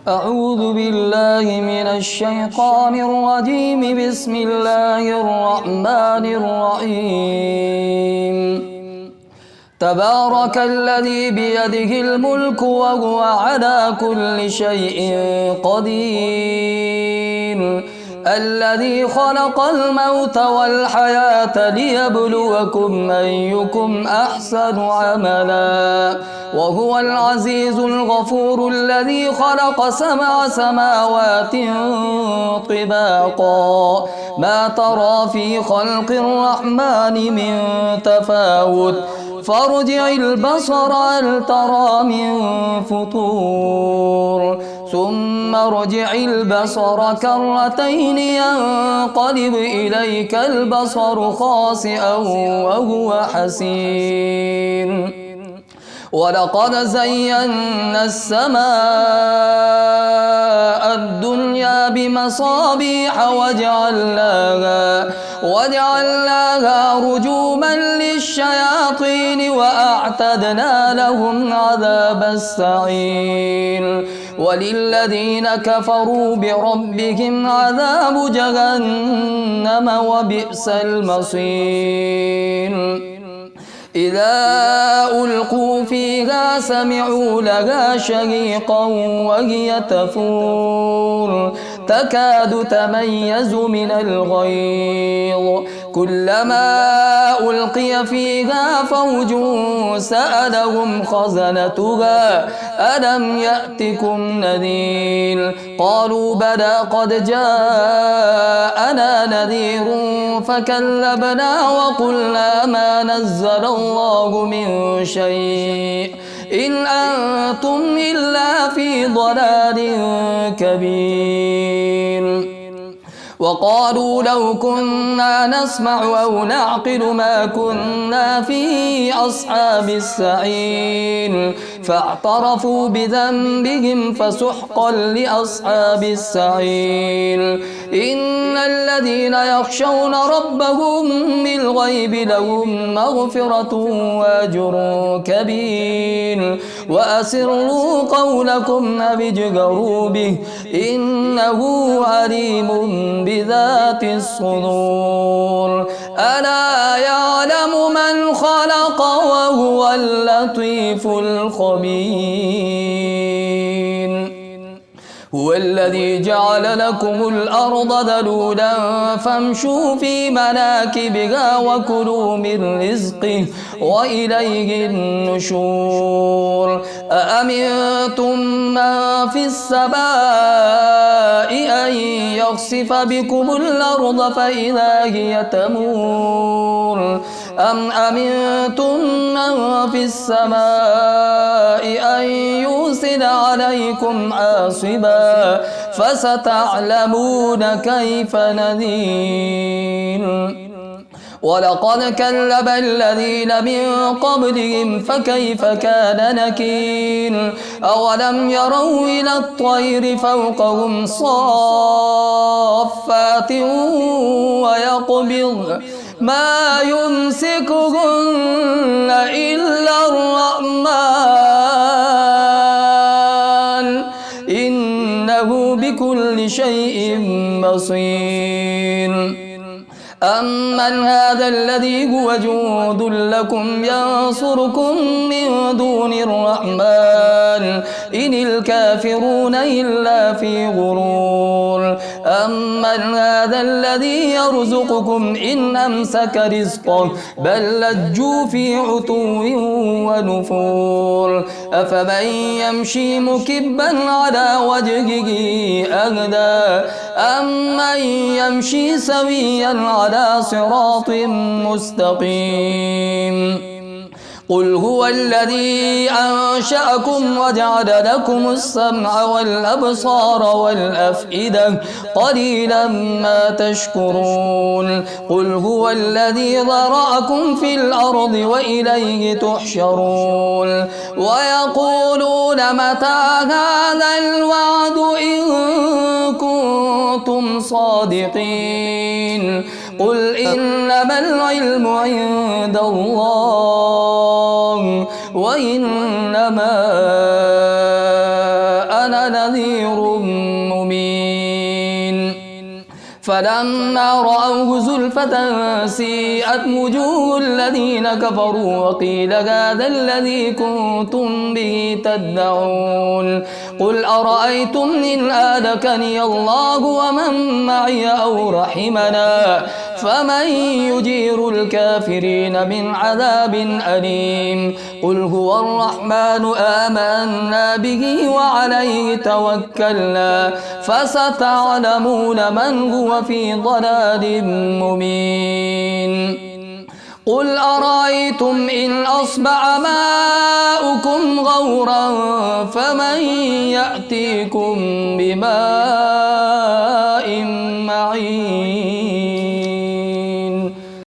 أعوذ بالله من الشيطان الرجيم. بسم الله الرحمن الرحيم. تبارك الذي بيده الملك وهو على كل شيء قدير. الذي خلق الموت والحياة ليبلوكم أيكم أحسن عملا وهو العزيز الغفور. الذي خلق 7 سماوات طباقا ما ترى في خلق الرحمن من تفاوت فارجع البصر هل ترى من فطور ثم ارجع البصر كرتين ينقلب إليك البصر خاسئا وهو حسير. ولقد زينا السماء الدنيا بمصابيح وجعلناها رجوما للشياطين وأعتدنا لهم عذاب السعير. وللذين كفروا بربهم عذاب جهنم وبئس المصير. إذا ألقوا فيها سمعوا لها شهيقا وهي تفور تكاد تميز من الغيظ كلما ألقي فيها فوج سألهم خزنتها ألم يأتكم نذير قالوا بلى قد جاءنا نذير فكذبنا وقلنا ما نزل الله من شيء إن أنتم إلا في ضلال كبير. وقالوا لو كنا نسمع أو نعقل ما كنا في أصحاب السعير فاعترفوا بذنبهم فسحقا لأصحاب السعير. إن الذين يخشون ربهم بالغيب لهم مغفرة وأجر كبير. وأسروا قولكم أو اجهروا به إنه عليم بذات الصدور. ألا يعلم من خلق وهو اللطيف الخبير. هو الذي جعل لكم الأرض ذلولا فامشوا في مناكبها وكلوا من رزقه وإليه النشور. أأمنتم من في السماء أن يخسف بكم الأرض فإذا هي تمور أم أمنتم من في السماء أن يرسل عليكم حاصبا فستعلمون كيف نذير. ولقد كذب الذين من قبلهم فكيف كان نكير. أولم يروا إلى الطير فوقهم صافات ويقبض ما يمسكهن إلا الرحمن إنه بكل شيء بصير. أمن هذا الذي هو جند لكم ينصركم من دون الرحمن إن الكافرون إلا في غرور. أمن هذا الذي يرزقكم إن أمسك رزقه بل لجوا في عتو ونفور. أفمن يمشي مكبا على وجهه أهدى أمن يمشي سويا على صراط مستقيم. قل هو الذي أنشأكم وجعل لكم السمع والأبصار والأفئدة قليلا ما تشكرون. قل هو الذي ذرأكم في الأرض وإليه تحشرون. ويقولون متى هذا الوعد إن كنتم صادقين. قل إنما العلم عند الله وإنما أنا نذير نذير مبين. فلما رأوه زلفة سيئت وجوه الذين كفروا وقيل هذا الذي كنتم به تدعون. قل أرأيتم إن آلكني الله ومن معي أو رحمنا فمن يجير الكافرين من عذاب أليم. قل هو الرحمن آمنا به وعليه توكلنا فستعلمون من هو في ضلال مبين. قل أرأيتم إن أصبح ماؤكم غورا فمن يأتيكم بماء معين.